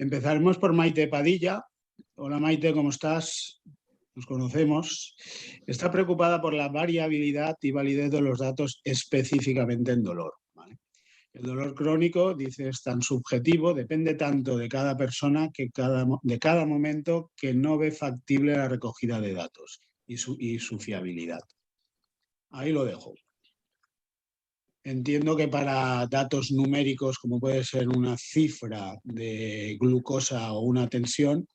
Empezaremos por Maite Padilla. Hola Maite, ¿cómo estás? Nos conocemos. Está preocupada por la variabilidad y validez de los datos específicamente en dolor, ¿vale? El dolor crónico, dice, es tan subjetivo, depende tanto de cada persona, de cada momento, que no ve factible la recogida de datos y su fiabilidad. Ahí lo dejo. Entiendo que para datos numéricos, como puede ser una cifra de glucosa o una tensión,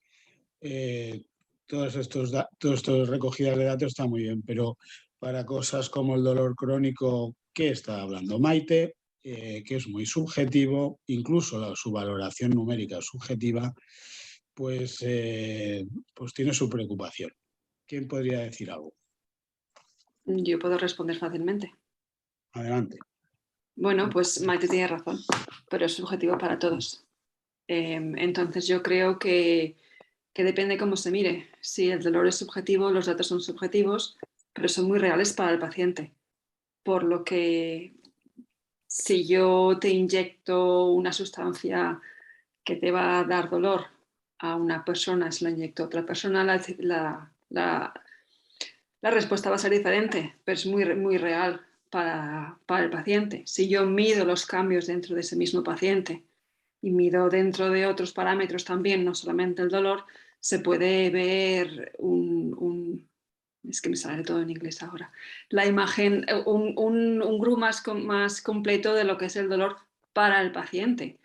todas estas recogidas de datos están muy bien, pero para cosas como el dolor crónico, ¿qué está hablando Maite? Que es muy subjetivo, incluso su valoración numérica subjetiva, pues tiene su preocupación. ¿Quién podría decir algo? Yo puedo responder fácilmente. Adelante. Bueno, pues Maite tiene razón, pero es subjetivo para todos. Entonces yo creo que depende cómo se mire. Si el dolor es subjetivo, los datos son subjetivos, pero son muy reales para el paciente. Por lo que si yo te inyecto una sustancia que te va a dar dolor a una persona, se la inyecto a otra persona, la respuesta va a ser diferente, pero es muy, muy real para el paciente. Si yo mido los cambios dentro de ese mismo paciente y mido dentro de otros parámetros también, no solamente el dolor, se puede ver es que me sale todo en inglés ahora, la imagen, un GRU más completo de lo que es el dolor para el paciente.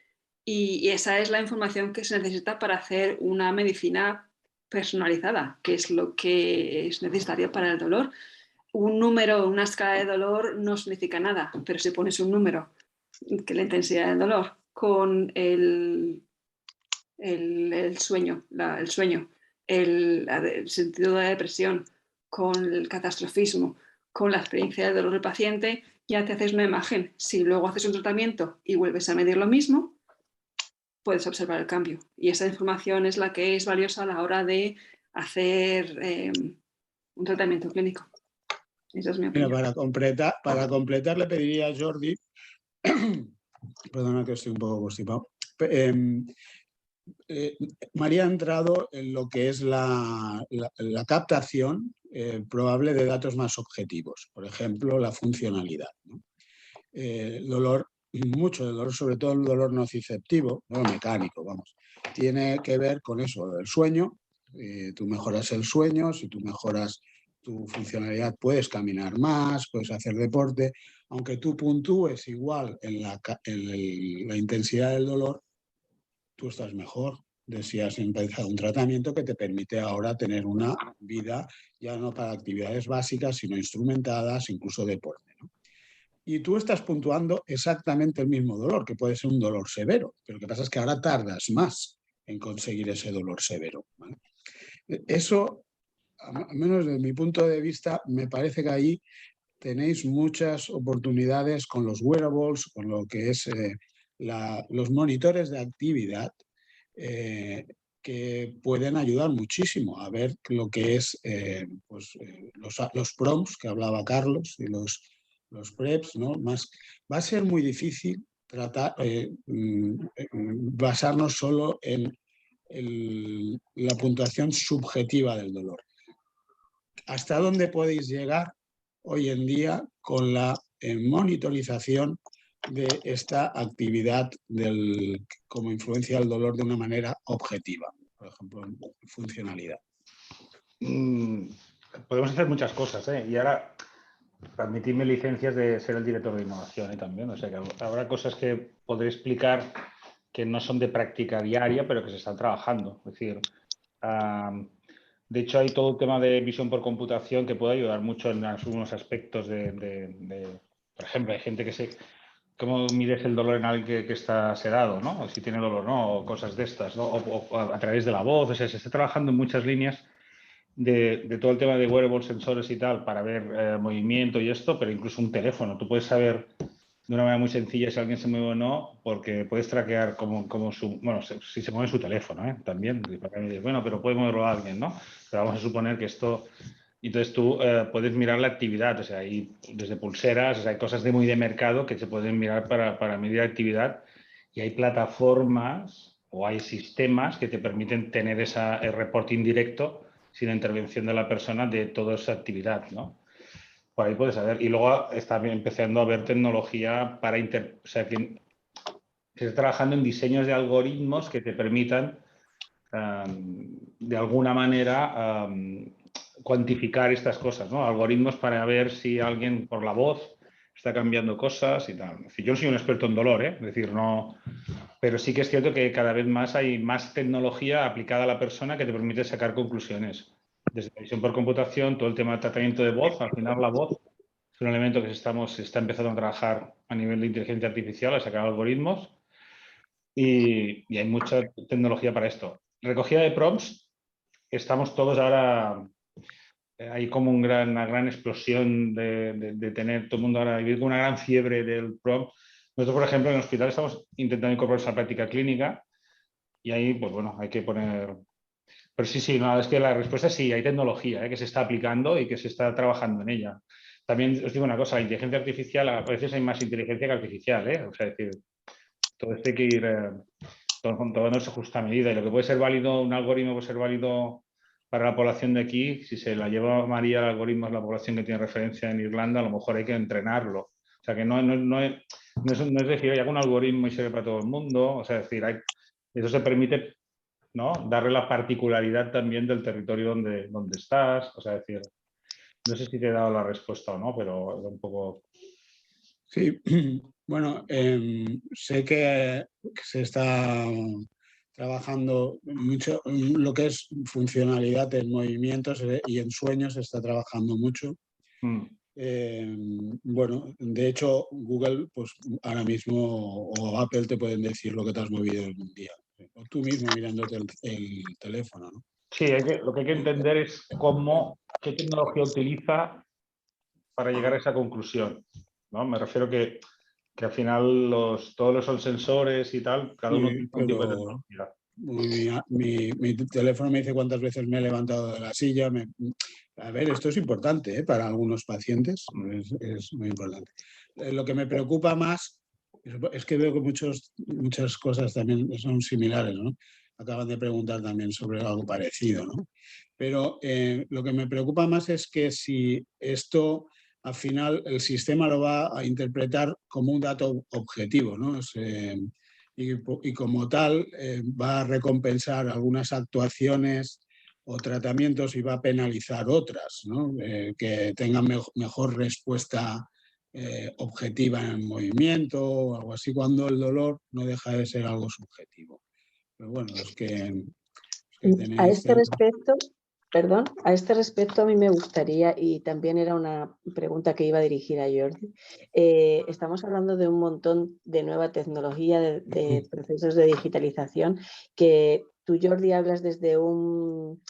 Y esa es la información que se necesita para hacer una medicina personalizada, que es lo que es necesario para el dolor. Un número, una escala de dolor no significa nada, pero si pones un número, que la intensidad del dolor, con el sueño, el sentido de la depresión, con el catastrofismo, con la experiencia del dolor del paciente, ya te haces una imagen. Si luego haces un tratamiento y vuelves a medir lo mismo, puedes observar el cambio. Y esa información es la que es valiosa a la hora de hacer un tratamiento clínico. Esa es mi opinión. Mira, para completar le pediría a Jordi, perdona que estoy un poco constipado, María ha entrado en lo que es la captación probable de datos más objetivos, por ejemplo, la funcionalidad, ¿no? El dolor, mucho del dolor, sobre todo el dolor nociceptivo, no mecánico, vamos, tiene que ver con eso, el sueño. Tú mejoras el sueño, si tú mejoras tu funcionalidad puedes caminar más, puedes hacer deporte, aunque tú puntúes igual en la intensidad del dolor, tú estás mejor de si has empezado un tratamiento que te permite ahora tener una vida ya no para actividades básicas, sino instrumentadas, incluso deporte, ¿no? Y tú estás puntuando exactamente el mismo dolor, que puede ser un dolor severo, pero lo que pasa es que ahora tardas más en conseguir ese dolor severo, ¿vale? Eso, al menos desde mi punto de vista, me parece que ahí tenéis muchas oportunidades con los wearables, con lo que es los monitores de actividad, que pueden ayudar muchísimo a ver lo que es los prompts que hablaba Carlos y los preps, ¿no? Va a ser muy difícil basarnos solo en la puntuación subjetiva del dolor. ¿Hasta dónde podéis llegar hoy en día con la monitorización de esta actividad como influencia del dolor de una manera objetiva, por ejemplo, en funcionalidad? Podemos hacer muchas cosas, ¿eh? Y ahora permitidme licencias de ser el director de innovación también, o sea que habrá cosas que podré explicar que no son de práctica diaria, pero que se están trabajando. Es decir, de hecho, hay todo el tema de visión por computación que puede ayudar mucho en algunos aspectos por ejemplo, hay gente que cómo mides el dolor en alguien que está sedado, ¿no? O si tiene dolor, ¿no? O cosas de estas, ¿no? O a través de la voz. O sea, se está trabajando en muchas líneas de todo el tema de wearables, sensores y tal, para ver movimiento y esto, pero incluso un teléfono. Tú puedes saber de una manera muy sencilla si alguien se mueve o no, porque puedes traquear si se mueve su teléfono, también. Bueno, pero puede moverlo a alguien, ¿no? Pero vamos a suponer que esto... Entonces tú puedes mirar la actividad, o sea, hay desde pulseras, o sea, hay cosas muy de mercado que se pueden mirar para medir actividad y hay plataformas o hay sistemas que te permiten tener el reporting directo sin la intervención de la persona de toda esa actividad, ¿no? Por ahí puedes saber. Y luego está empezando a haber tecnología para o sea, que se está trabajando en diseños de algoritmos que te permitan, de alguna manera, cuantificar estas cosas, ¿no? Algoritmos para ver si alguien por la voz está cambiando cosas y tal. Es decir, yo no soy un experto en dolor, ¿eh? Es decir, no... Pero sí que es cierto que cada vez más hay más tecnología aplicada a la persona que te permite sacar conclusiones. Desde la visión por computación, todo el tema de tratamiento de voz, al final la voz es un elemento que se está empezando a trabajar a nivel de inteligencia artificial, a sacar algoritmos, y hay mucha tecnología para esto. Recogida de prompts, estamos todos ahora... Hay como una gran explosión de tener todo el mundo ahora vivir con una gran fiebre del prompt. Nosotros, por ejemplo, en el hospital estamos intentando incorporar esa práctica clínica y ahí, pues bueno, hay que poner... Pero sí, no, es que la respuesta es sí, hay tecnología que se está aplicando y que se está trabajando en ella. También os digo una cosa, la inteligencia artificial, a veces hay más inteligencia que artificial, ¿eh? O sea, es decir, todo esto hay que ir tomando esa justa medida. Y lo que puede ser válido, un algoritmo puede ser válido para la población de aquí, si se la lleva María el algoritmo a la población que tiene referencia en Irlanda, a lo mejor hay que entrenarlo. O sea, que no es decir, hay algún algoritmo y sirve para todo el mundo. O sea, es decir, eso se permite, ¿no? Darle la particularidad también del territorio donde estás. O sea, es decir, no sé si te he dado la respuesta o no, pero era un poco... Sí, bueno, sé que se está trabajando mucho lo que es funcionalidad en movimientos y en sueños se está trabajando mucho. Bueno, de hecho, Google, pues ahora mismo, o Apple te pueden decir lo que te has movido en un día. O tú mismo mirándote el teléfono, ¿no? Sí, lo que hay que entender es qué tecnología utiliza para llegar a esa conclusión, ¿no? Me refiero que al final todos los sensores y tal, cada uno Sí, utiliza un tipo de pero tecnología. mi teléfono me dice cuántas veces me he levantado de la silla. A ver, esto es importante, ¿eh? Para algunos pacientes, es muy importante. Lo que me preocupa más es que veo que muchas cosas también son similares, ¿no? Acaban de preguntar también sobre algo parecido, ¿no? Pero lo que me preocupa más es que si esto, al final, el sistema lo va a interpretar como un dato objetivo, ¿no? Y como tal va a recompensar algunas actuaciones o tratamientos y va a penalizar otras, ¿no? Que tengan mejor respuesta objetiva en el movimiento o algo así, cuando el dolor no deja de ser algo subjetivo. Pero bueno, es que A tenéis... este respecto, perdón, a este respecto a mí me gustaría, y también era una pregunta que iba a dirigir a Jordi, estamos hablando de un montón de nueva tecnología, de procesos de digitalización, que tú, Jordi, hablas desde un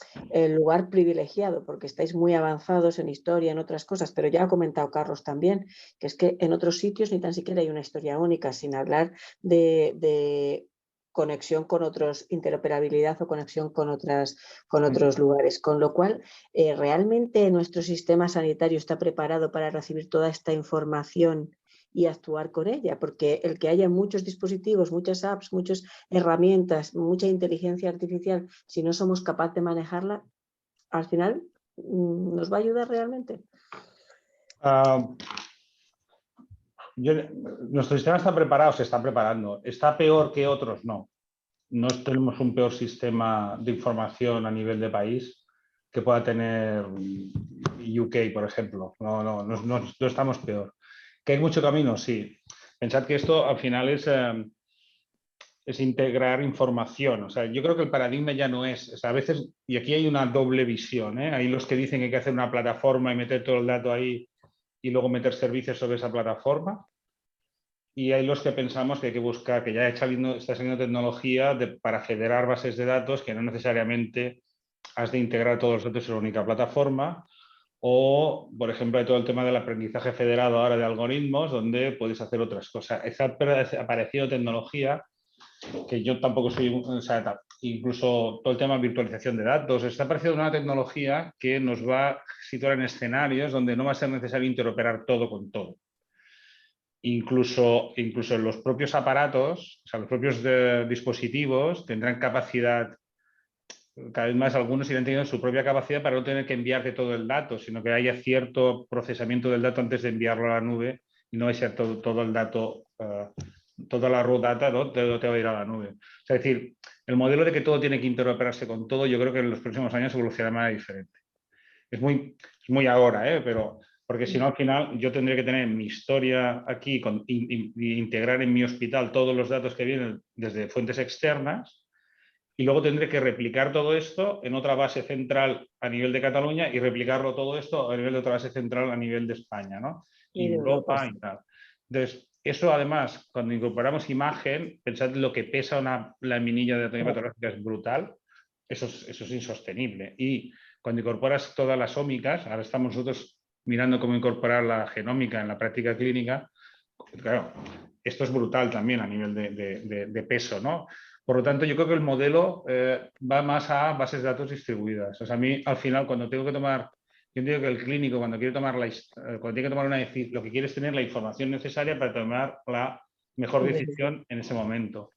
lugar privilegiado, porque estáis muy avanzados en historia, en otras cosas, pero ya ha comentado Carlos también, que es que en otros sitios ni tan siquiera hay una historia única, sin hablar de conexión con otros, interoperabilidad o conexión con otros lugares. Con lo cual, ¿realmente nuestro sistema sanitario está preparado para recibir toda esta información y actuar con ella? Porque el que haya muchos dispositivos, muchas apps, muchas herramientas, mucha inteligencia artificial, si no somos capaces de manejarla, al final, ¿nos va a ayudar realmente? Nuestro sistema está preparado, se está preparando. ¿Está peor que otros? No. No tenemos un peor sistema de información a nivel de país que pueda tener UK, por ejemplo. No estamos peor. ¿Que hay mucho camino? Sí. Pensad que esto al final es integrar información. O sea, yo creo que el paradigma ya no es... O sea, a veces, y aquí hay una doble visión, ¿eh? Hay los que dicen que hay que hacer una plataforma y meter todo el dato ahí y luego meter servicios sobre esa plataforma. Y hay los que pensamos que hay que buscar, que ya está saliendo tecnología para federar bases de datos que no necesariamente has de integrar todos los datos en una única plataforma. O, por ejemplo, hay todo el tema del aprendizaje federado ahora de algoritmos, donde puedes hacer otras cosas. Ha aparecido tecnología que yo tampoco soy, o sea, incluso todo el tema de virtualización de datos. Está apareciendo una tecnología que nos va a situar en escenarios donde no va a ser necesario interoperar todo con todo. incluso los propios aparatos, o sea, los propios dispositivos tendrán capacidad, cada vez más algunos irán teniendo su propia capacidad para no tener que enviarte todo el dato, sino que haya cierto procesamiento del dato antes de enviarlo a la nube y no va a ser todo el dato, toda la raw data, ¿no? Todo te va a ir a la nube. O sea, es decir, el modelo de que todo tiene que interoperarse con todo, yo creo que en los próximos años evolucionará de manera diferente. Es muy ahora, pero porque si no al final yo tendría que tener mi historia aquí y integrar en mi hospital todos los datos que vienen desde fuentes externas y luego tendré que replicar todo esto en otra base central a nivel de Cataluña y replicarlo todo esto a nivel de otra base central a nivel de España, ¿no? Y de Europa Europa. y tal. Entonces, eso además, cuando incorporamos imagen, pensad lo que pesa una laminilla de anatomía patológica, es brutal. Eso es insostenible. Y cuando incorporas todas las ómicas, ahora estamos nosotros mirando cómo incorporar la genómica en la práctica clínica, claro, esto es brutal también a nivel de peso, ¿no? Por lo tanto, yo creo que el modelo va más a bases de datos distribuidas. O sea, a mí, al final, cuando tengo que tomar, yo digo que el clínico, cuando quiere tomar cuando tiene que tomar una decisión, lo que quiere es tener la información necesaria para tomar la mejor decisión en ese momento.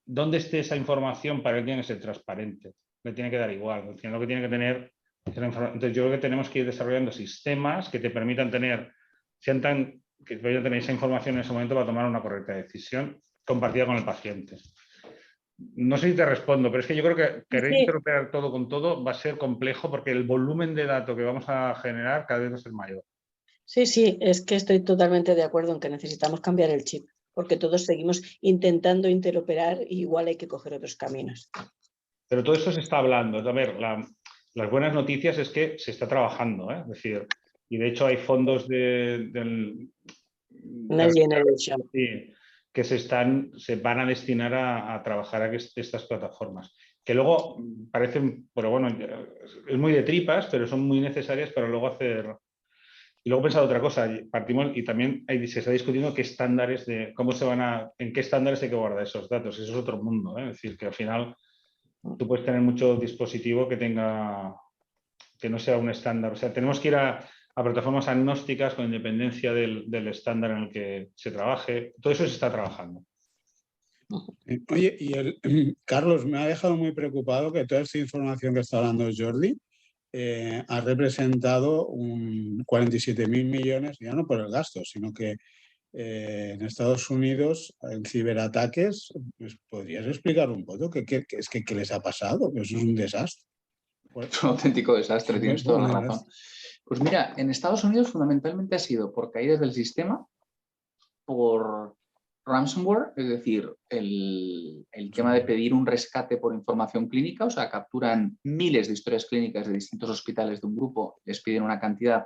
¿Dónde esté esa información? Para él tiene que ser transparente. Le tiene que dar igual. Al final, lo que tiene que tener es la información. Entonces, yo creo que tenemos que ir desarrollando sistemas que te permitan tener, que vayan a tener esa información en ese momento para tomar una correcta decisión compartida con el paciente. No sé si te respondo, pero es que yo creo que querer interoperar todo con todo va a ser complejo porque el volumen de datos que vamos a generar cada vez va a ser mayor. Sí, sí, es que estoy totalmente de acuerdo en que necesitamos cambiar el chip, porque todos seguimos intentando interoperar y igual hay que coger otros caminos. Pero todo esto se está hablando. A ver, las buenas noticias es que se está trabajando, ¿eh? Es decir, y de hecho hay fondos Next Generation. que se van a destinar a trabajar a estas plataformas. Que luego parecen, pero bueno, es muy de tripas, pero son muy necesarias para luego hacer. Y luego he pensado otra cosa, partimos y también se está discutiendo qué estándares en qué estándares hay que guardar esos datos. Eso es otro mundo, ¿eh? Es decir, que al final tú puedes tener mucho dispositivo que no sea un estándar. O sea, tenemos que ir a plataformas agnósticas con independencia del estándar en el que se trabaje. Todo eso se está trabajando. Oye, Carlos, me ha dejado muy preocupado que toda esta información que está hablando Jordi ha representado 47.000 millones, ya no por el gasto, sino que en Estados Unidos, en ciberataques, pues, ¿podrías explicar un poco qué les ha pasado? Eso es un desastre. Es un auténtico desastre, tienes toda la razón. Pues mira, en Estados Unidos fundamentalmente ha sido por caídas del sistema, por ransomware, es decir, el tema de pedir un rescate por información clínica, o sea, capturan miles de historias clínicas de distintos hospitales de un grupo, les piden una cantidad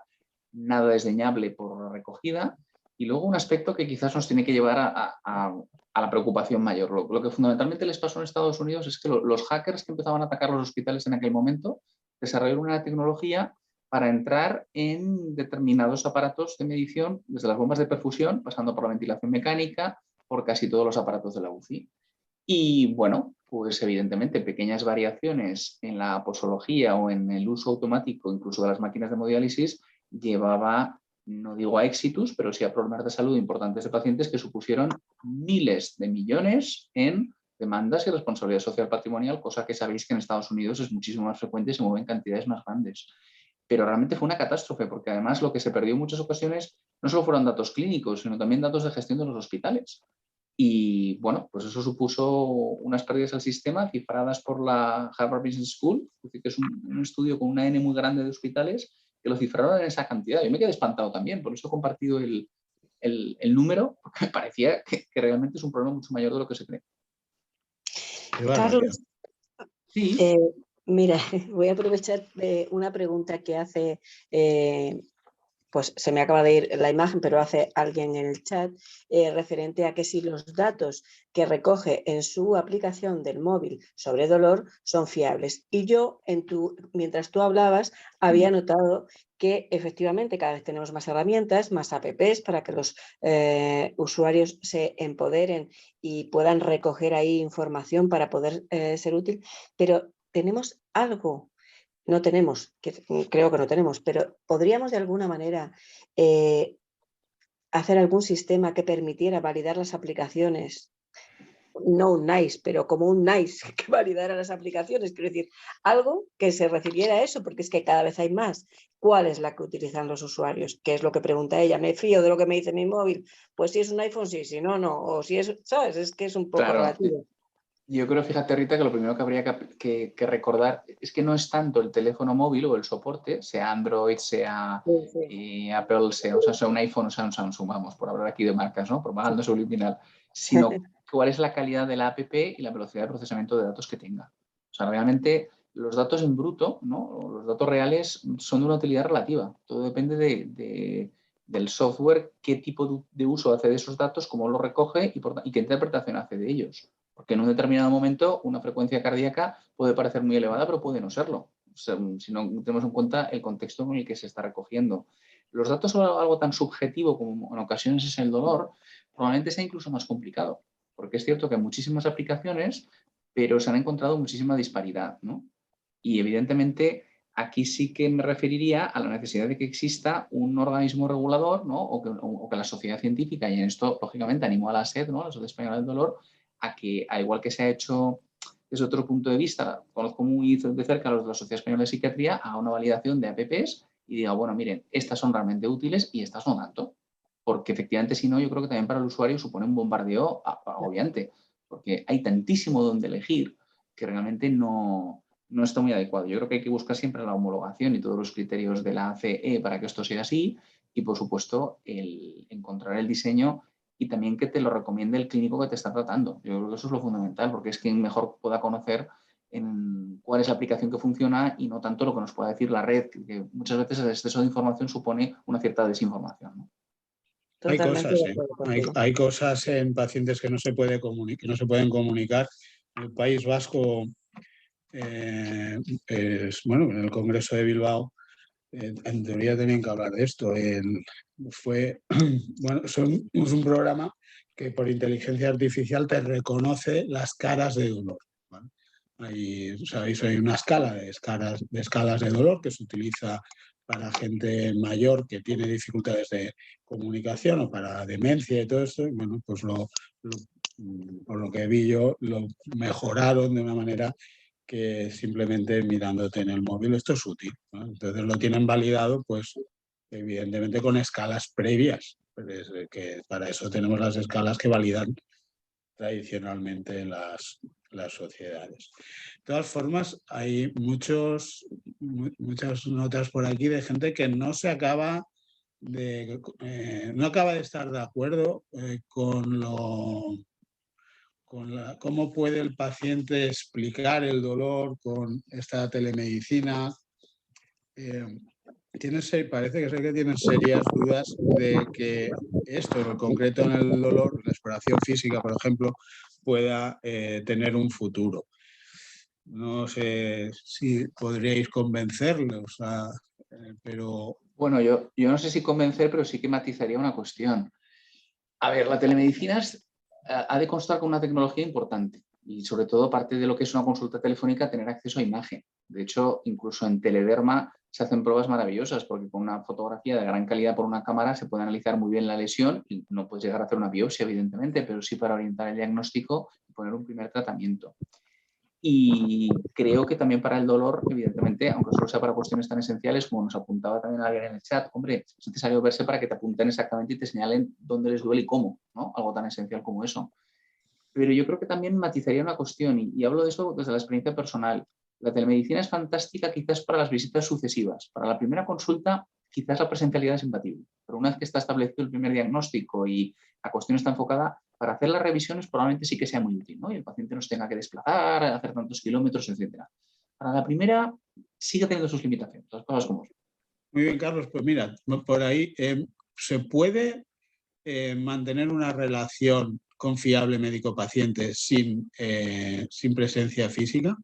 nada desdeñable por recogida, y luego un aspecto que quizás nos tiene que llevar a la preocupación mayor. Lo que fundamentalmente les pasó en Estados Unidos es que los hackers que empezaban a atacar los hospitales en aquel momento desarrollaron una tecnología para entrar en determinados aparatos de medición, desde las bombas de perfusión, pasando por la ventilación mecánica, por casi todos los aparatos de la UCI. Y bueno, pues evidentemente pequeñas variaciones en la posología o en el uso automático, incluso de las máquinas de hemodiálisis, llevaba, no digo a éxitos, pero sí a problemas de salud importantes de pacientes que supusieron miles de millones en demandas y responsabilidad social patrimonial, cosa que sabéis que en Estados Unidos es muchísimo más frecuente y se mueven cantidades más grandes. Pero realmente fue una catástrofe, porque además lo que se perdió en muchas ocasiones no solo fueron datos clínicos, sino también datos de gestión de los hospitales. Y bueno, pues eso supuso unas pérdidas al sistema cifradas por la Harvard Business School, que es un estudio con una N muy grande de hospitales, que lo cifraron en esa cantidad. Yo me quedé espantado también, por eso he compartido el número, porque me parecía que realmente es un problema mucho mayor de lo que se cree. Carlos, sí. Mira, voy a aprovechar una pregunta que hace, pues se me acaba de ir la imagen, pero hace alguien en el chat, referente a que si los datos que recoge en su aplicación del móvil sobre dolor son fiables. Y yo, mientras tú hablabas, había notado que efectivamente cada vez tenemos más herramientas, más apps para que los usuarios se empoderen y puedan recoger ahí información para poder ser útil, pero tenemos algo, no tenemos, creo que no tenemos, pero podríamos de alguna manera hacer algún sistema que permitiera validar las aplicaciones, no un NICE, pero como un NICE que validara las aplicaciones, quiero decir, algo que se refiriera a eso, porque es que cada vez hay más. ¿Cuál es la que utilizan los usuarios? ¿Qué es lo que pregunta ella? ¿Me fío de lo que me dice mi móvil? Pues si es un iPhone, sí, si no, no. O si es, ¿sabes? Es que es un poco Claro, relativo. yo creo, fíjate, Rita, que lo primero que habría que recordar es que no es tanto el teléfono móvil o el soporte, sea Android, sea Apple, sea un iPhone o sea un Samsung, vamos, por hablar aquí de marcas, ¿no? Propaganda subliminal, sino cuál es la calidad de la app y la velocidad de procesamiento de datos que tenga. O sea, realmente los datos en bruto, ¿no? Los datos reales son de una utilidad relativa. Todo depende del software, qué tipo de uso hace de esos datos, cómo los recoge y qué interpretación hace de ellos. Porque en un determinado momento una frecuencia cardíaca puede parecer muy elevada, pero puede no serlo, o sea, si no tenemos en cuenta el contexto en el que se está recogiendo. Los datos sobre algo tan subjetivo como en ocasiones es el dolor, probablemente sea incluso más complicado, porque es cierto que hay muchísimas aplicaciones, pero se han encontrado muchísima disparidad, ¿no? Y evidentemente aquí sí que me referiría a la necesidad de que exista un organismo regulador, ¿no? o que la sociedad científica, y en esto lógicamente animo a la SED, ¿no? La Sociedad Española del Dolor, a que, al igual que se ha hecho desde otro punto de vista, conozco muy de cerca a los de la Sociedad Española de Psiquiatría, a una validación de APPs y diga, bueno, miren, estas son realmente útiles y estas no tanto. Porque efectivamente, si no, yo creo que también para el usuario supone un bombardeo agobiante, porque hay tantísimo donde elegir que realmente no está muy adecuado. Yo creo que hay que buscar siempre la homologación y todos los criterios de la CE para que esto sea así y, por supuesto, el encontrar el diseño y también que te lo recomiende el clínico que te está tratando. Yo creo que eso es lo fundamental, porque es quien mejor pueda conocer cuál es la aplicación que funciona y no tanto lo que nos pueda decir la red, que muchas veces el exceso de información supone una cierta desinformación, ¿no? Hay Totalmente cosas, de acuerdo contigo. hay cosas en pacientes que no se pueden comunicar. El País Vasco, bueno, en el Congreso de Bilbao, en teoría tenían que hablar de esto. Bueno, es un programa que por inteligencia artificial te reconoce las caras de dolor, ¿vale? Sabéis, hay una escala de escalas de dolor que se utiliza para gente mayor que tiene dificultades de comunicación o para demencia y todo esto. Y bueno, pues por lo que vi yo, lo mejoraron de una manera que simplemente mirándote en el móvil esto es útil, ¿no? Entonces lo tienen validado, pues evidentemente con escalas previas, que para eso tenemos las escalas que validan tradicionalmente las sociedades. De todas formas, hay muchas notas por aquí de gente que no acaba de estar de acuerdo cómo puede el paciente explicar el dolor con esta telemedicina. Parece que sé que tienen serias dudas de que esto, en concreto en el dolor, la exploración física, por ejemplo, pueda tener un futuro. No sé si podríais convencerlos, pero... Bueno, yo no sé si convencer, pero sí que matizaría una cuestión. A ver, la telemedicina ha de constar con una tecnología importante y sobre todo parte de lo que es una consulta telefónica tener acceso a imagen. De hecho, incluso en Telederma se hacen pruebas maravillosas porque con una fotografía de gran calidad por una cámara se puede analizar muy bien la lesión y no puedes llegar a hacer una biopsia, evidentemente, pero sí para orientar el diagnóstico y poner un primer tratamiento. Y creo que también para el dolor, evidentemente, aunque solo sea para cuestiones tan esenciales, como nos apuntaba también alguien en el chat, hombre, es necesario verse para que te apunten exactamente y te señalen dónde les duele y cómo, ¿no? Algo tan esencial como eso. Pero yo creo que también matizaría una cuestión, y hablo de eso desde la experiencia personal. La telemedicina es fantástica quizás para las visitas sucesivas. Para la primera consulta, quizás la presencialidad es imbatible, pero una vez que está establecido el primer diagnóstico y la cuestión está enfocada, para hacer las revisiones probablemente sí que sea muy útil, ¿no? Y el paciente no se tenga que desplazar, hacer tantos kilómetros, etc. Para la primera sigue teniendo sus limitaciones, las cosas como son. Muy bien, Carlos, pues mira, por ahí se puede mantener una relación confiable médico-paciente sin presencia física.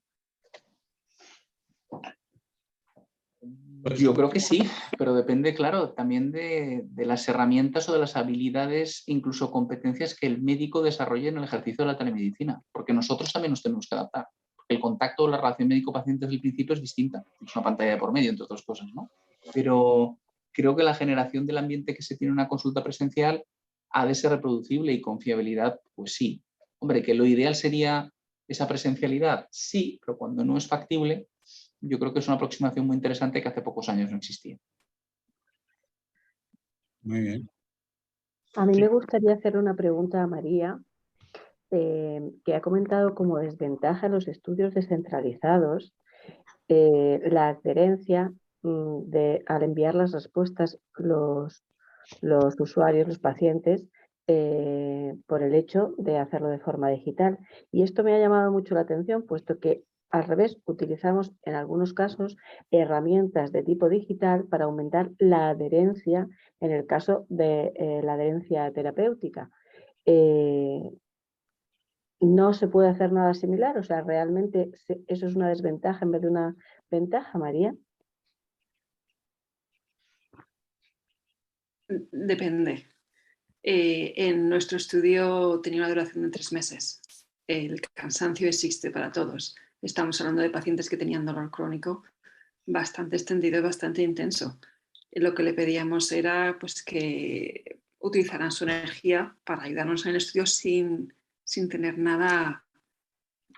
Yo creo que sí, pero depende, claro, también de las herramientas o de las habilidades, incluso competencias que el médico desarrolle en el ejercicio de la telemedicina, porque nosotros también nos tenemos que adaptar. El contacto o la relación médico-paciente desde el principio es distinta, es una pantalla de por medio, entre otras cosas, ¿no? Pero creo que la generación del ambiente que se tiene en una consulta presencial ha de ser reproducible y con fiabilidad, pues sí. Hombre, que lo ideal sería esa presencialidad, sí, pero cuando no es factible, yo creo que es una aproximación muy interesante que hace pocos años no existía. Muy bien. A mí me gustaría hacer una pregunta a María, que ha comentado como desventaja en los estudios descentralizados la adherencia al enviar las respuestas los usuarios, los pacientes, por el hecho de hacerlo de forma digital. Y esto me ha llamado mucho la atención, puesto que al revés, utilizamos en algunos casos herramientas de tipo digital para aumentar la adherencia en el caso de la adherencia terapéutica. ¿No se puede hacer nada similar? O sea, ¿realmente eso es una desventaja en vez de una ventaja, María? Depende. En nuestro estudio tenía una duración de 3 meses. El cansancio existe para todos. Estamos hablando de pacientes que tenían dolor crónico bastante extendido y bastante intenso. Lo que le pedíamos era pues, que utilizaran su energía para ayudarnos en el estudio sin tener nada,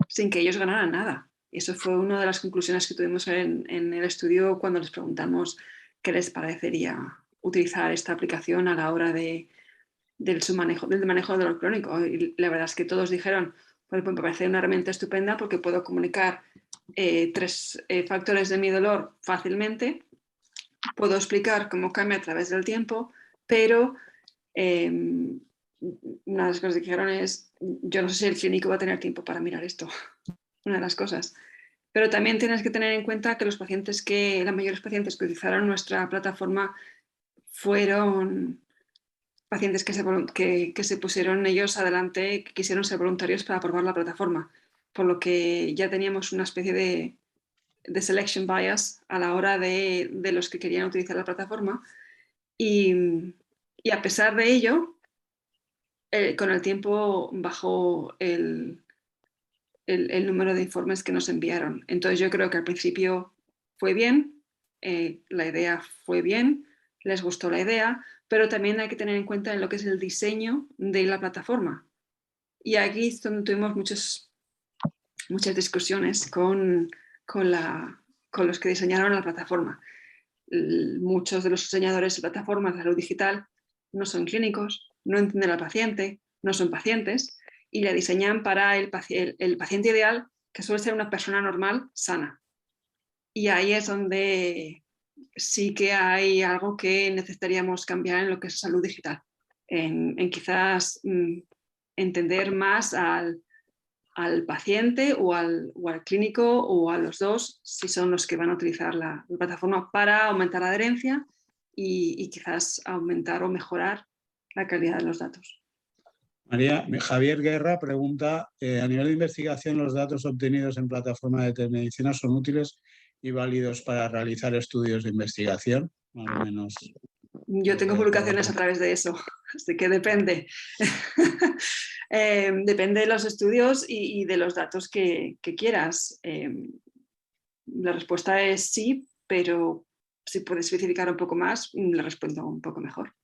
sin que ellos ganaran nada. Eso fue una de las conclusiones que tuvimos en el estudio cuando les preguntamos qué les parecería utilizar esta aplicación a la hora del manejo del dolor crónico. Y la verdad es que todos dijeron, pues me parece una herramienta estupenda porque puedo comunicar 3 factores de mi dolor fácilmente, puedo explicar cómo cambia a través del tiempo, pero una de las cosas que dijeron es, yo no sé si el clínico va a tener tiempo para mirar esto, una de las cosas. Pero también tienes que tener en cuenta que los pacientes la mayoría de los pacientes que utilizaron nuestra plataforma fueron pacientes que se pusieron ellos adelante, que quisieron ser voluntarios para probar la plataforma, por lo que ya teníamos una especie de selection bias a la hora de los que querían utilizar la plataforma y a pesar de ello, con el tiempo bajó el número de informes que nos enviaron. Entonces yo creo que al principio fue bien, la idea fue bien, les gustó la idea, pero también hay que tener en cuenta lo que es el diseño de la plataforma. Y aquí es donde tuvimos muchas discusiones con los que diseñaron la plataforma. Muchos de los diseñadores de plataformas de salud digital no son clínicos, no entienden al paciente, no son pacientes y la diseñan para el paciente ideal, que suele ser una persona normal, sana. Y ahí es donde sí que hay algo que necesitaríamos cambiar en lo que es salud digital, en quizás entender más al paciente o al clínico o a los dos, si son los que van a utilizar la plataforma para aumentar la adherencia y quizás aumentar o mejorar la calidad de los datos. María, Javier Guerra pregunta, a nivel de investigación, ¿los datos obtenidos en plataforma de telemedicina son útiles y válidos para realizar estudios de investigación? Más o menos. Yo tengo publicaciones a través de eso, así que depende. Depende de los estudios y de los datos que quieras. La respuesta es sí, pero si puedes especificar un poco más, le respondo un poco mejor.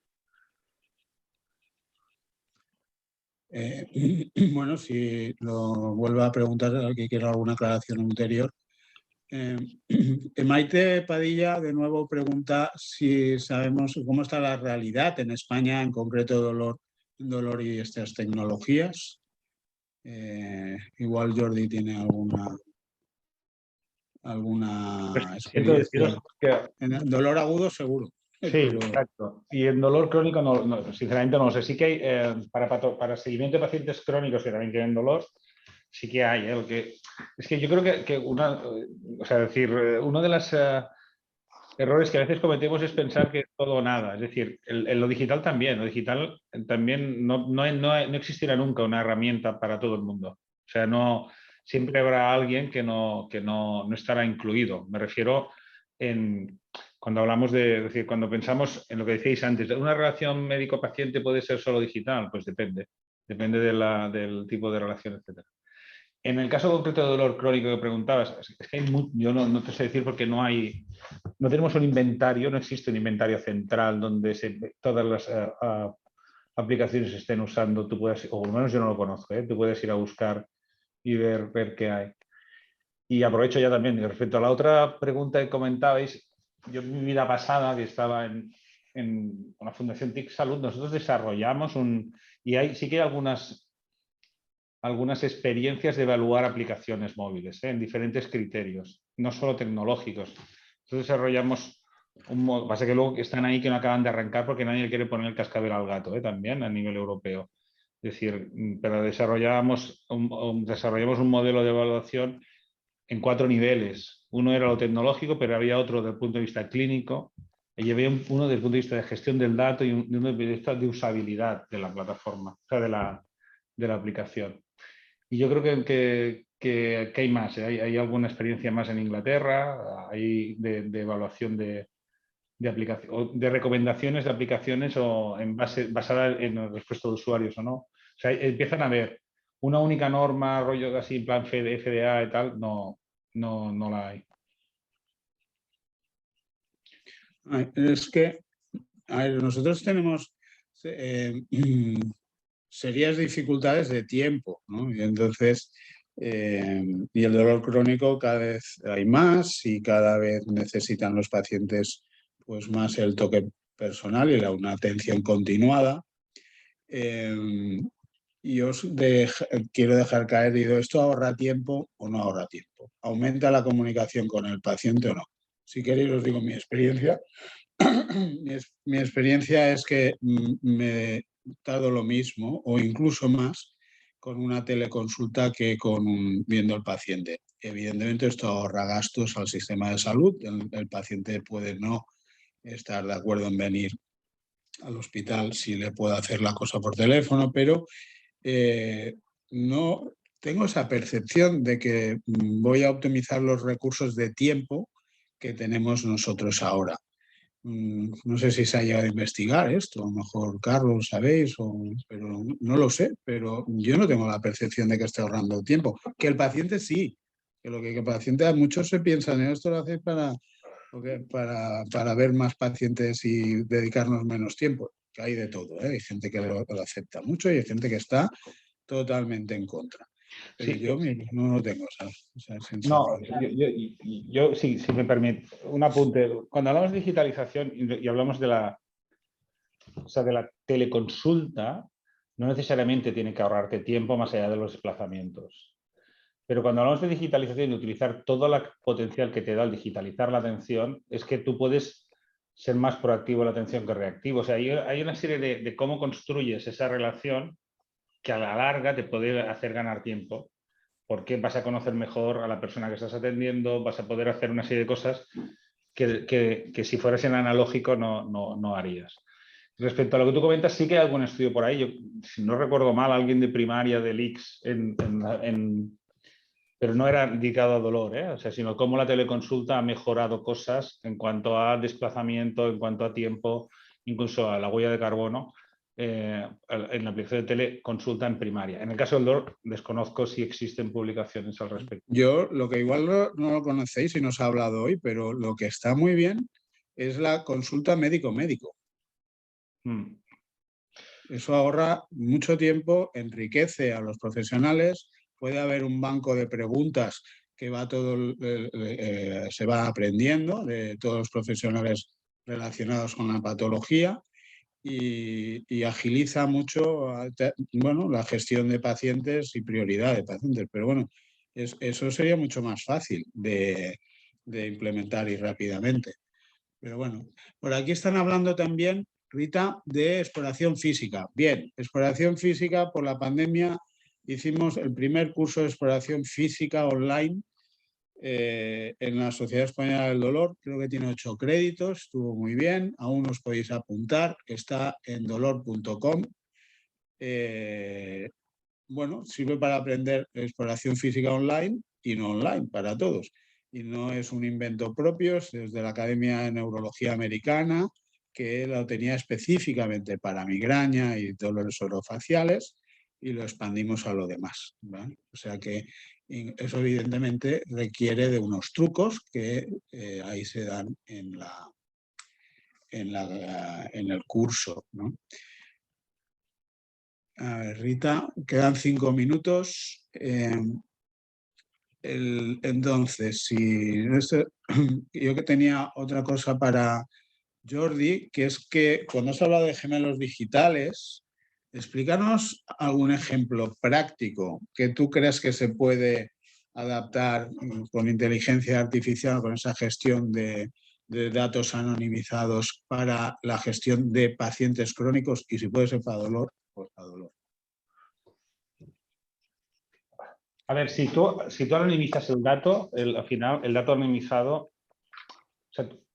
Bueno, si lo vuelvo a preguntar al que quiera alguna aclaración ulterior. Maite Padilla de nuevo pregunta si sabemos cómo está la realidad en España, en concreto dolor y estas tecnologías. Igual Jordi tiene alguna experiencia. En dolor agudo seguro. Sí, pero... exacto. Y en dolor crónico, no, sinceramente no lo sé. Sí que hay, para seguimiento de pacientes crónicos que también tienen dolor, sí que hay. Es que yo creo que uno de los errores que a veces cometemos es pensar que es todo o nada. Es decir, lo digital también. Lo digital también no existirá nunca una herramienta para todo el mundo. O sea, siempre habrá alguien que no estará incluido. Me refiero cuando hablamos es decir, cuando pensamos en lo que decíais antes, ¿una relación médico-paciente puede ser solo digital? Pues depende del tipo de relación, etc. En el caso concreto de dolor crónico que preguntabas, es que yo no te sé decir porque no tenemos un inventario, no existe un inventario central donde todas las aplicaciones se estén usando, tú puedes, o al menos yo no lo conozco, tú puedes ir a buscar y ver qué hay. Y aprovecho ya también, respecto a la otra pregunta que comentabais, yo en mi vida pasada, que estaba en la Fundación TIC Salud, nosotros desarrollamos sí que hay algunas experiencias de evaluar aplicaciones móviles, en diferentes criterios, no solo tecnológicos. Entonces desarrollamos pasa que luego están ahí que no acaban de arrancar porque nadie quiere poner el cascabel al gato, también a nivel europeo. Es decir, pero desarrollamos un modelo de evaluación en 4 niveles. Uno era lo tecnológico, pero había otro desde el punto de vista clínico, y había uno desde el punto de vista de gestión del dato y uno desde el punto de vista de usabilidad de la plataforma, o sea, de la aplicación. Y yo creo que hay más. Hay alguna experiencia más en Inglaterra, hay de evaluación de aplicación, de recomendaciones de aplicaciones o basada en la respuesta de usuarios o no. O sea, empiezan a ver una única norma, rollo así, en plan FDA y tal, no la hay. Es que nosotros tenemos serias dificultades de tiempo, ¿no? Y entonces, y el dolor crónico cada vez hay más y cada vez necesitan los pacientes pues más el toque personal y una atención continuada. Y quiero dejar caer, digo, ¿esto ahorra tiempo o no ahorra tiempo? ¿Aumenta la comunicación con el paciente o no? Si queréis os digo mi experiencia. Mi experiencia es que me he dado lo mismo o incluso más con una teleconsulta que viendo al paciente. Evidentemente esto ahorra gastos al sistema de salud. El paciente puede no estar de acuerdo en venir al hospital si le puedo hacer la cosa por teléfono, pero no tengo esa percepción de que voy a optimizar los recursos de tiempo que tenemos nosotros ahora. No sé si se ha llegado a investigar esto, a lo mejor Carlos sabéis, pero no lo sé, pero yo no tengo la percepción de que esté ahorrando tiempo. Que el paciente sí, que lo que el paciente, a muchos se piensan, esto lo hacéis para ver más pacientes y dedicarnos menos tiempo, que hay de todo, ¿eh? Hay gente que lo acepta mucho y hay gente que está totalmente en contra. Pero Sí, yo no tengo esa no, sensación. yo sí, si me permite, un apunte. Cuando hablamos de digitalización y hablamos de la teleconsulta, no necesariamente tiene que ahorrarte tiempo más allá de los desplazamientos. Pero cuando hablamos de digitalización y de utilizar todo el potencial que te da el digitalizar la atención, es que tú puedes ser más proactivo en la atención que reactivo. O sea, hay una serie de cómo construyes esa relación que a la larga te puede hacer ganar tiempo, porque vas a conocer mejor a la persona que estás atendiendo, vas a poder hacer una serie de cosas que si fueras en analógico no harías. Respecto a lo que tú comentas, sí que hay algún estudio por ahí. Yo, si no recuerdo mal, alguien de primaria del ICS pero no era dedicado a dolor, o sea, sino cómo la teleconsulta ha mejorado cosas en cuanto a desplazamiento, en cuanto a tiempo, incluso a la huella de carbono, en la aplicación de teleconsulta en primaria. En el caso del dolor, desconozco si existen publicaciones al respecto. Yo, lo que igual no lo conocéis y no os ha hablado hoy, pero lo que está muy bien es la consulta médico-médico. Eso ahorra mucho tiempo, enriquece a los profesionales, puede haber un banco de preguntas que se va aprendiendo de todos los profesionales relacionados con la patología y agiliza mucho la gestión de pacientes y prioridad de pacientes. Pero bueno, eso sería mucho más fácil de implementar y rápidamente. Pero bueno, por aquí están hablando también, Rita, de exploración física. Bien, exploración física, por la pandemia hicimos el primer curso de exploración física online en la Sociedad Española del Dolor. Creo que tiene 8 créditos, estuvo muy bien, aún os podéis apuntar, está en dolor.com. Bueno, sirve para aprender exploración física online y no online, para todos. Y no es un invento propio, es desde la Academia de Neurología Americana, que lo tenía específicamente para migraña y dolores orofaciales y lo expandimos a lo demás, ¿vale? O sea que Y eso evidentemente requiere de unos trucos que ahí se dan en el curso, ¿no? A ver, Rita, quedan 5 minutos. Entonces, yo que tenía otra cosa para Jordi, que es que cuando has hablado de gemelos digitales, explícanos algún ejemplo práctico que tú creas que se puede adaptar con inteligencia artificial, con esa gestión de datos anonimizados para la gestión de pacientes crónicos y si puede ser para dolor, pues para dolor. A ver, si tú anonimizas el dato, al final, el dato anonimizado, o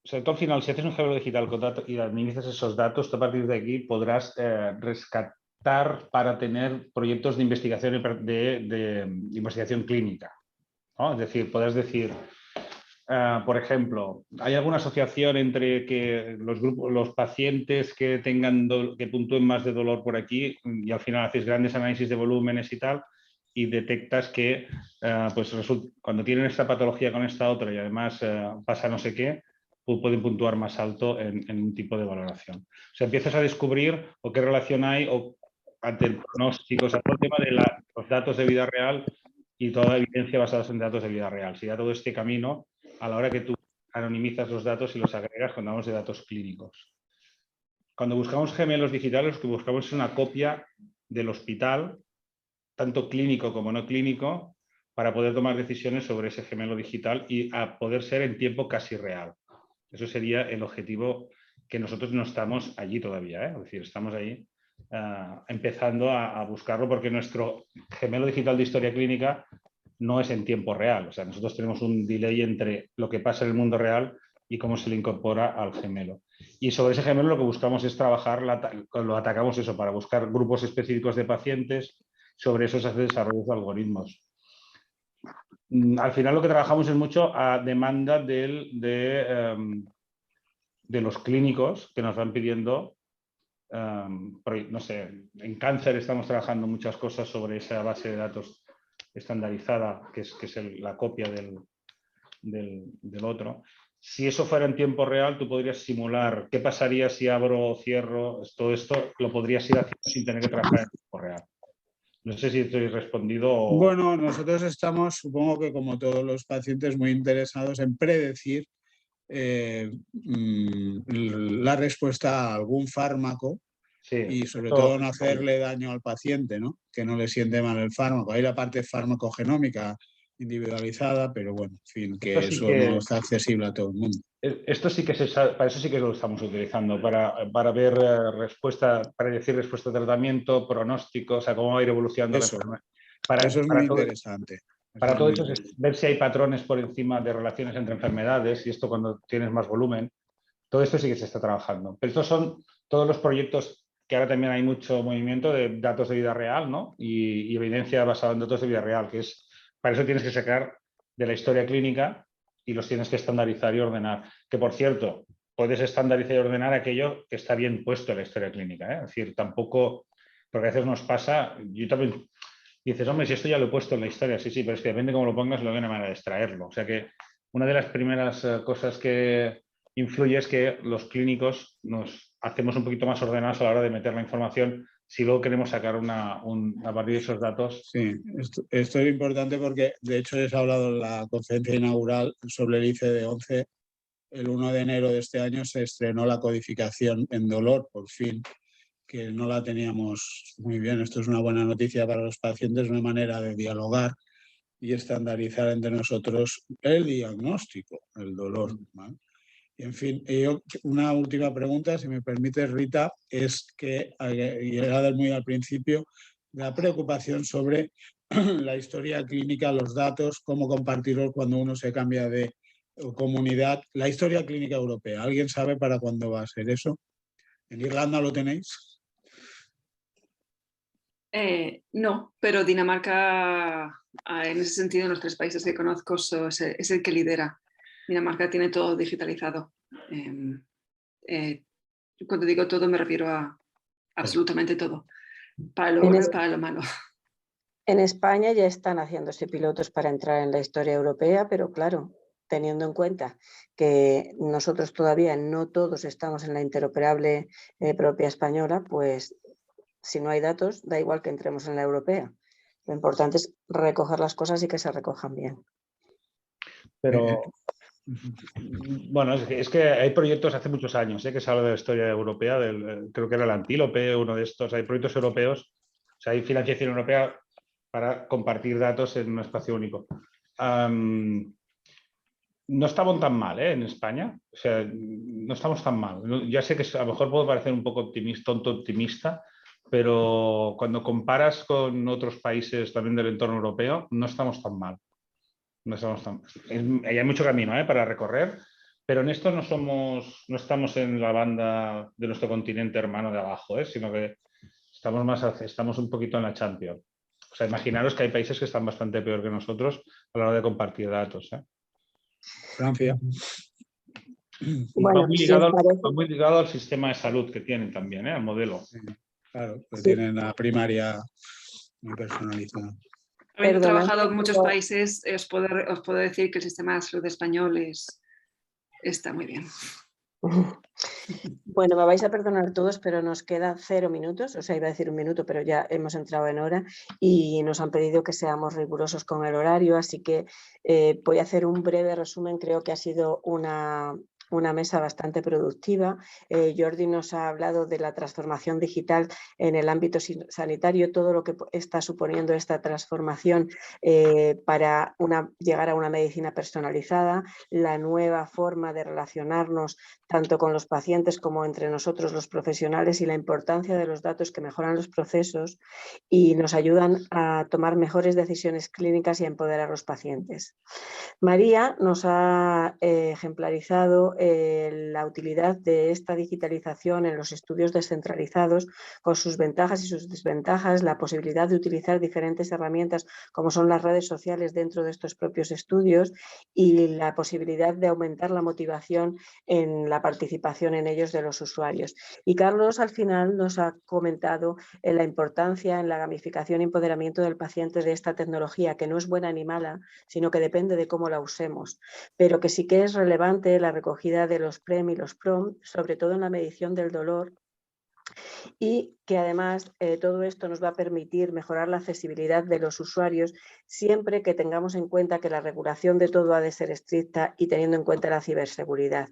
sea, tú al final, si haces un gemelo digital con datos y anonimizas esos datos, tú a partir de aquí podrás rescatar para tener proyectos de investigación, de investigación clínica, ¿no? Es decir, podrás decir, por ejemplo, ¿hay alguna asociación entre que los pacientes que que puntúen más de dolor por aquí y al final haces grandes análisis de volúmenes y tal y detectas que pues cuando tienen esta patología con esta otra y además pasa no sé qué, pueden puntuar más alto en un tipo de valoración. O sea, empiezas a descubrir o qué relación hay o ante el pronóstico, o sea, todo el tema de los datos de vida real y toda la evidencia basada en datos de vida real. Si ya todo este camino, a la hora que tú anonimizas los datos y los agregas cuando hablamos de datos clínicos. Cuando buscamos gemelos digitales, lo que buscamos es una copia del hospital, tanto clínico como no clínico, para poder tomar decisiones sobre ese gemelo digital y a poder ser en tiempo casi real. Eso sería el objetivo, que nosotros no estamos allí todavía, ¿eh? Es decir, estamos ahí empezando a buscarlo porque nuestro gemelo digital de historia clínica no es en tiempo real. O sea, nosotros tenemos un delay entre lo que pasa en el mundo real y cómo se le incorpora al gemelo. Y sobre ese gemelo lo que buscamos es trabajar, lo atacamos eso, para buscar grupos específicos de pacientes, sobre eso se hace desarrollo de algoritmos. Al final lo que trabajamos es mucho a demanda de los clínicos que nos van pidiendo, no sé, en cáncer estamos trabajando muchas cosas sobre esa base de datos estandarizada, que es la copia del otro. Si eso fuera en tiempo real, tú podrías simular qué pasaría si abro o cierro. Todo esto lo podrías ir haciendo sin tener que trabajar en tiempo real. No sé si estoy respondido o... Bueno, nosotros estamos, supongo que como todos los pacientes, muy interesados en predecir la respuesta a algún fármaco. Sí, y sobre todo no hacerle daño al paciente, ¿no? Que no le siente mal el fármaco. Hay la parte farmacogenómica individualizada, pero bueno, en fin, que eso no está accesible a todo el mundo. Esto sí que para eso sí que lo estamos utilizando, para ver predecir respuesta de tratamiento, pronóstico, o sea, cómo va a ir evolucionando la enfermedad. Eso es muy interesante. Para todo eso es ver si hay patrones por encima de relaciones entre enfermedades y esto cuando tienes más volumen. Todo esto sí que se está trabajando. Pero estos son todos los proyectos que ahora también hay mucho movimiento de datos de vida real, ¿no? Y evidencia basada en datos de vida real, que es, para eso tienes que sacar de la historia clínica y los tienes que estandarizar y ordenar. Que, por cierto, puedes estandarizar y ordenar aquello que está bien puesto en la historia clínica, ¿eh? Es decir, tampoco, porque a veces nos pasa, yo también... Dices, hombre, si esto ya lo he puesto en la historia, sí, pero es que depende de cómo lo pongas, luego hay una manera de extraerlo. O sea que una de las primeras cosas que influye es que los clínicos nos hacemos un poquito más ordenados a la hora de meter la información si luego queremos sacar a partir de esos datos. Sí, esto es importante porque de hecho he hablado en la conferencia inaugural sobre el ICD-11. El 1 de enero de este año se estrenó la codificación en dolor, por fin, que no la teníamos muy bien. Esto es una buena noticia para los pacientes, una manera de dialogar y estandarizar entre nosotros el diagnóstico, el dolor, ¿vale? Y en fin, una última pregunta, si me permite, Rita, es que, llegada muy al principio, la preocupación sobre la historia clínica, los datos, cómo compartirlos cuando uno se cambia de comunidad. La historia clínica europea, ¿alguien sabe para cuándo va a ser eso? ¿En Irlanda lo tenéis? No, pero Dinamarca, en ese sentido, en los 3 países que conozco, es el que lidera. Dinamarca tiene todo digitalizado. Cuando digo todo me refiero a absolutamente todo, para lo bueno y para lo malo. En España ya están haciéndose pilotos para entrar en la historia europea, pero claro, teniendo en cuenta que nosotros todavía no todos estamos en la interoperable propia española, pues si no hay datos, da igual que entremos en la europea. Lo importante es recoger las cosas y que se recojan bien. Pero, bueno, es que hay proyectos hace muchos años que se habla de la historia europea, creo que era el Antílope, uno de estos. Hay proyectos europeos, o sea, hay financiación europea para compartir datos en un espacio único. No estamos tan mal, en España. O sea, no estamos tan mal. Ya sé que a lo mejor puedo parecer un poco tonto optimista, pero cuando comparas con otros países también del entorno europeo, no estamos tan mal. No estamos tan... Hay mucho camino para recorrer, pero en esto no estamos en la banda de nuestro continente hermano de abajo, sino que estamos un poquito en la Champions. O sea, imaginaros que hay países que están bastante peor que nosotros a la hora de compartir datos. Francia. Bueno, va muy ligado al sistema de salud que tienen también, al modelo. Sí, claro, pues Sí. tienen la primaria muy personalizada. Habiendo Perdona, trabajado en muchos pero- países, os puedo decir que el sistema de salud español está muy bien. Bueno, me vais a perdonar todos, pero nos queda 0 minutos, o sea, iba a decir 1 minuto, pero ya hemos entrado en hora y nos han pedido que seamos rigurosos con el horario, así que voy a hacer un breve resumen. Creo que ha sido una mesa bastante productiva. Jordi nos ha hablado de la transformación digital en el ámbito sanitario, todo lo que está suponiendo esta transformación para llegar a una medicina personalizada, la nueva forma de relacionarnos tanto con los pacientes como entre nosotros los profesionales y la importancia de los datos que mejoran los procesos y nos ayudan a tomar mejores decisiones clínicas y a empoderar a los pacientes. María nos ha ejemplarizado la utilidad de esta digitalización en los estudios descentralizados con sus ventajas y sus desventajas, la posibilidad de utilizar diferentes herramientas como son las redes sociales dentro de estos propios estudios y la posibilidad de aumentar la motivación en la participación en ellos de los usuarios. Y Carlos al final nos ha comentado la importancia en la gamificación y empoderamiento del paciente de esta tecnología, que no es buena ni mala, sino que depende de cómo la usemos, pero que sí que es relevante la recogida de los PREM y los PROM, sobre todo en la medición del dolor, y que además todo esto nos va a permitir mejorar la accesibilidad de los usuarios siempre que tengamos en cuenta que la regulación de todo ha de ser estricta y teniendo en cuenta la ciberseguridad.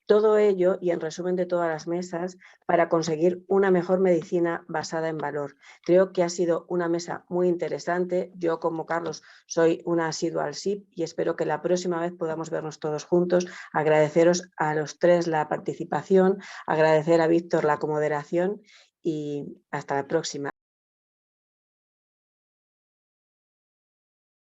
Todo ello, y en resumen de todas las mesas, para conseguir una mejor medicina basada en valor. Creo que ha sido una mesa muy interesante. Yo, como Carlos, soy una asidua al SIP y espero que la próxima vez podamos vernos todos juntos. Agradeceros a los tres la participación, agradecer a Víctor la comoderación y hasta la próxima.